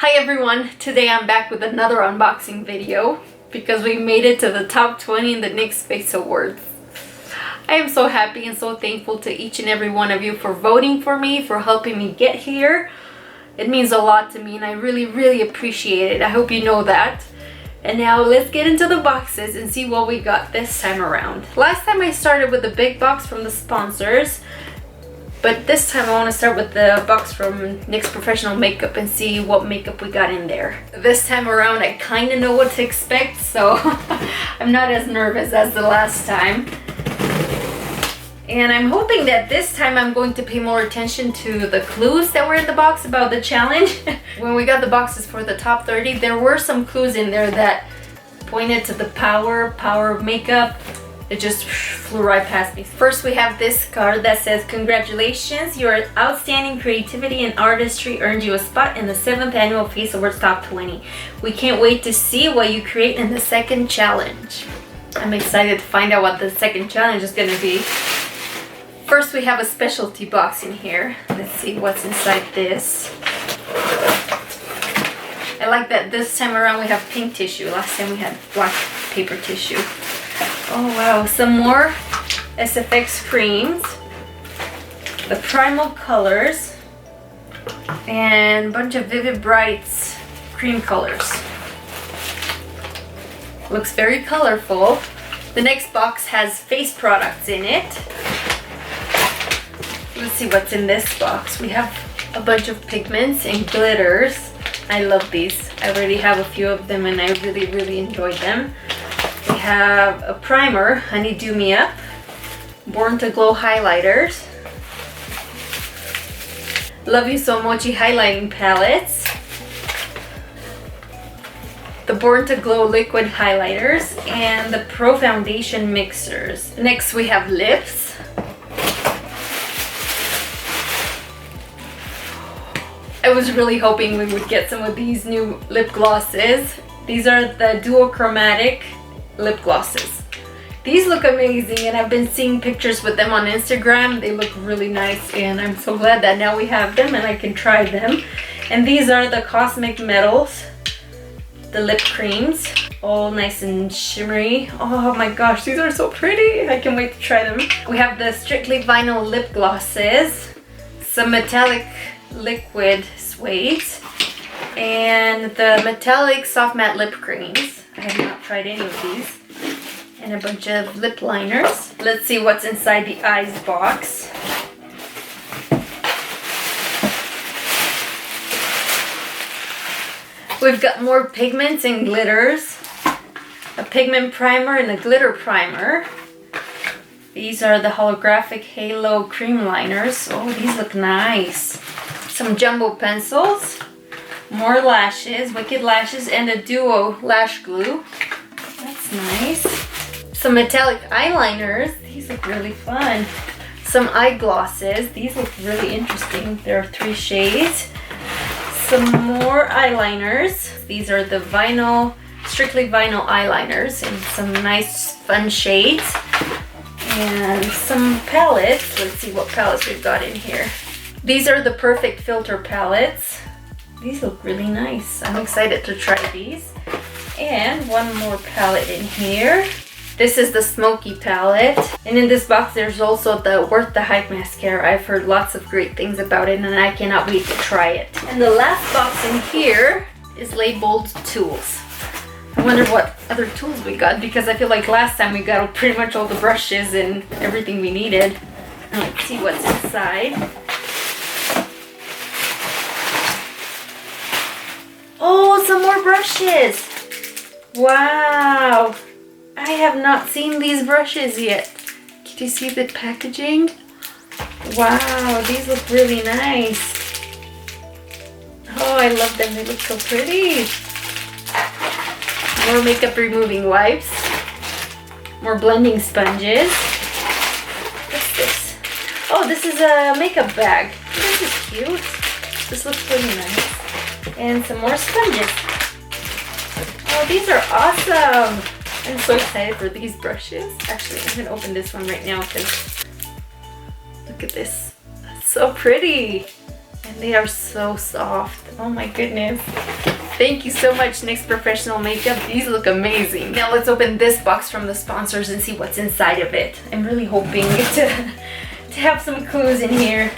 Hi everyone, today I'm back with another unboxing video because we made it to the top 20 in the NYX Face Awards. I am so happy and so thankful to each and every one of you for voting for me, for helping me get here. It means a lot to me and I really appreciate it. I hope you know that. And now let's get into the boxes and see what we got this time around. Last time I started with the big box from the sponsors, but this time I want to start with the box from NYX Professional Makeup and see what makeup we got in there. This time around I kind of know what to expect, so I'm not as nervous as the last time. And I'm hoping that this time I'm going to pay more attention to the clues that were in the box about the challenge. When we got the boxes for the top 30, there were some clues in there that pointed to the power of makeup. It just flew right past me. First we have this card that says, "Congratulations, your outstanding creativity and artistry earned you a spot in the 7th annual Face Awards Top 20. We can't wait to see what you create in the second challenge." I'm excited to find out what the second challenge is gonna be. First we have a specialty box in here. Let's see what's inside this. I like that this time around we have pink tissue. Last time we had black paper tissue. Oh wow, some more SFX creams, the primal colors, and a bunch of Vivid Brights cream colors. Looks very colorful. The next box has face products in it. Let's see what's in this box. We have a bunch of pigments and glitters. I love these. I already have a few of them and I really enjoyed them. We have a primer, Honey Do Me Up, Born to Glow highlighters, Love You So Mochi highlighting palettes, the Born to Glow liquid highlighters, and the Pro foundation mixers. Next we have lips. I was really hoping we would get some of these new lip glosses. These are the duochromatic lip glosses. These look amazing and I've been seeing pictures with them on Instagram. They look really nice and I'm so glad that now we have them and I can try them. And these are the Cosmic Metals, the lip creams, all nice and shimmery. Oh my gosh, these are so pretty. I can't wait to try them. We have the Strictly Vinyl lip glosses, some metallic liquid suede, and the metallic soft matte lip creams. I have not tried any of these. And a bunch of lip liners. Let's see what's inside the eyes box. We've got more pigments and glitters. A pigment primer and a glitter primer. These are the holographic halo cream liners. Oh, these look nice. Some jumbo pencils. More lashes, Wicked Lashes, and a duo lash glue. That's nice. Some metallic eyeliners. These look really fun. Some eye glosses. These look really interesting. There are 3 shades. Some more eyeliners. These are the vinyl, Strictly Vinyl eyeliners in some nice fun shades. And some palettes. Let's see what palettes we've got in here. These are the Perfect Filter palettes. These look really nice. I'm excited to try these. And one more palette in here. This is the Smoky palette. And in this box there's also the Worth the Hype mascara. I've heard lots of great things about it and I cannot wait to try it. And the last box in here is labeled tools. I wonder what other tools we got because I feel like last time we got pretty much all the brushes and everything we needed. And let's see what's inside. Oh, some more brushes! Wow! I have not seen these brushes yet. Can you see the packaging? Wow, these look really nice. Oh, I love them. They look so pretty. More makeup removing wipes. More blending sponges. What's this? Oh, this is a makeup bag. This is cute. This looks really nice. And some more sponges. Oh, these are awesome. I'm so excited for these brushes. Actually, I'm going to open this one right now because look at this. That's so pretty. And they are so soft. Oh my goodness. Thank you so much, NYX Professional Makeup. These look amazing. Now let's open this box from the sponsors and see what's inside of it. I'm really hoping to have some clues in here.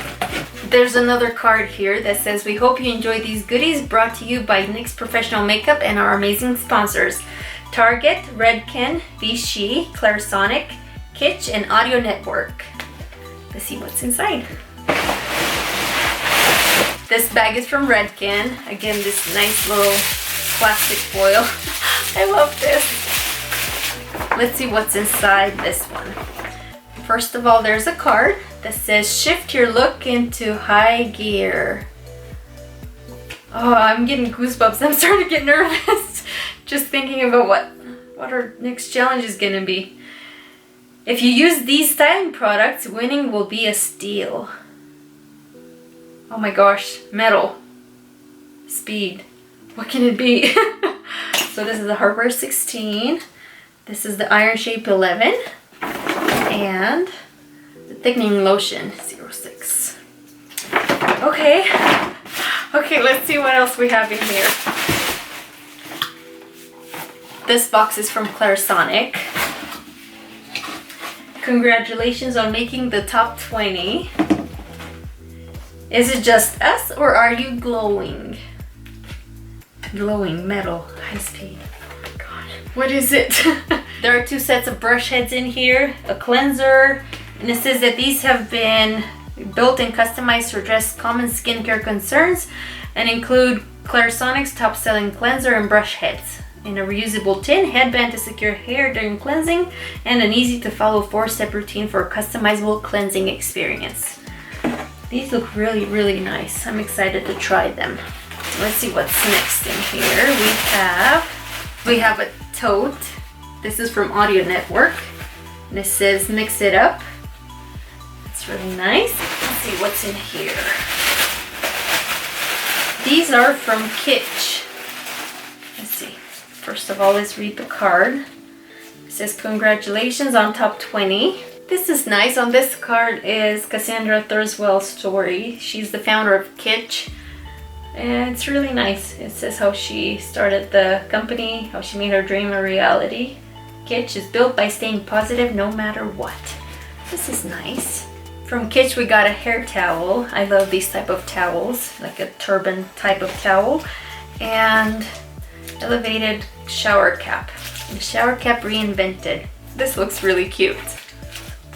There's another card here that says, we hope you enjoy these goodies brought to you by NYX Professional Makeup and our amazing sponsors. Target, Redken, Vichy, Clarisonic, Kitsch, and Audio Network. Let's see what's inside. This bag is from Redken. Again, this nice little plastic foil. I love this. Let's see what's inside this one. First of all, there's a card that says, shift your look into high gear. Oh, I'm getting goosebumps. I'm starting to get nervous just thinking about what our next challenge is gonna be. If you use these styling products, winning will be a steal. Oh my gosh, metal, speed, what can it be? So this is the hardware 16, this is the iron shape 11, and the thickening lotion 06. Okay, let's see what else we have in here. This box is from Clarisonic. Congratulations on making the top 20. Is it just us, or are you glowing? Glowing metal, high speed. Oh my god. What is it? There are 2 sets of brush heads in here, a cleanser, and it says that these have been built and customized to address common skincare concerns and include Clarisonic's top-selling cleanser and brush heads, in a reusable tin, headband to secure hair during cleansing, and an easy-to-follow 4-step routine for a customizable cleansing experience. These look really, really nice. I'm excited to try them. Let's see what's next in here. We have a tote. This is from Audio Network. And it says, mix it up. It's really nice. Let's see what's in here. These are from Kitsch. Let's see. First of all, let's read the card. It says, congratulations on top 20. This is nice. On this card is Cassandra Thurswell's story. She's the founder of Kitsch, and it's really nice. It says how she started the company, how she made her dream a reality. Kitsch is built by staying positive no matter what. This is nice. From Kitsch we got a hair towel. I love these type of towels, like a turban type of towel, and elevated shower cap. The shower cap reinvented. This looks really cute.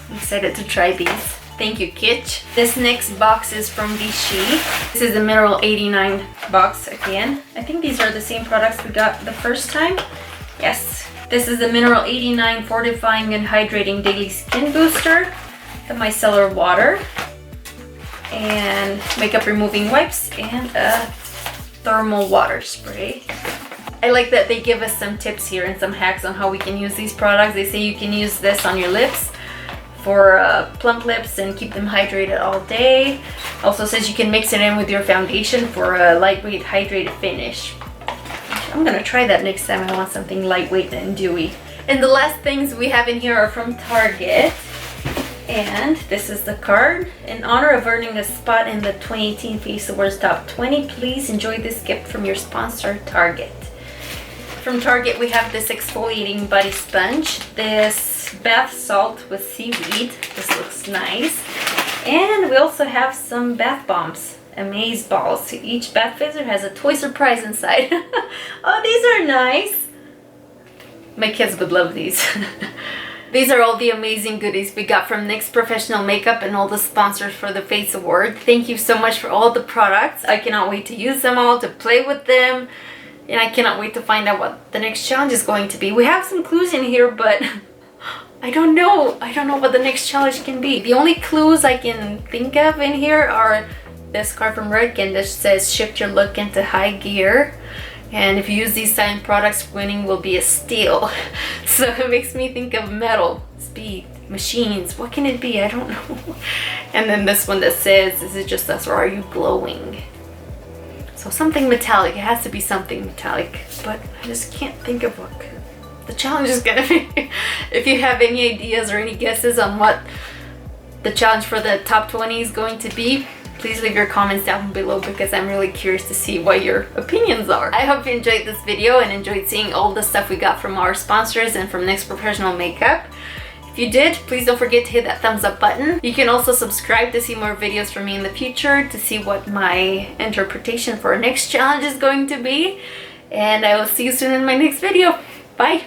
I'm excited to try these. Thank you, Kitsch. This next box is from Vichy. This is the Mineral 89 box again. I think these are the same products we got the first time. Yes. This is the Mineral 89 Fortifying and Hydrating Daily Skin Booster, the micellar water, and makeup removing wipes, and a thermal water spray. I like that they give us some tips here and some hacks on how we can use these products. They say you can use this on your lips for plump lips and keep them hydrated all day. Also says you can mix it in with your foundation for a lightweight hydrated finish. I'm gonna try that next time I want something lightweight and dewy. And the last things we have in here are from Target. And this is the card. In honor of earning a spot in the 2018 Face Awards Top 20, please enjoy this gift from your sponsor, Target. From Target we have this exfoliating body sponge, this bath salt with seaweed. This looks nice. And we also have some bath bombs, Amaze balls. Each bath fizzer has a toy surprise inside. Oh, these are nice. My kids would love these. These are all the amazing goodies we got from NYX Professional Makeup and all the sponsors for the Face Award. Thank you so much for all the products. I cannot wait to use them all, to play with them. And I cannot wait to find out what the next challenge is going to be. We have some clues in here, but I don't know. I don't know what the next challenge can be. The only clues I can think of in here are this card from Redken that says shift your look into high gear. And if you use these styling products, winning will be a steal. So it makes me think of metal, speed, machines. What can it be? I don't know. And then this one that says, is it just us or are you glowing? So something metallic. It has to be something metallic, but I just can't think of what the challenge is gonna be. If you have any ideas or any guesses on what the challenge for the top 20 is going to be, Please leave your comments down below because I'm really curious to see what your opinions are. I hope you enjoyed this video and enjoyed seeing all the stuff we got from our sponsors and from NYX Professional Makeup. If you did, please don't forget to hit that thumbs up button. You can also subscribe to see more videos from me in the future, to see what my interpretation for our next challenge is going to be. And I will see you soon in my next video. Bye!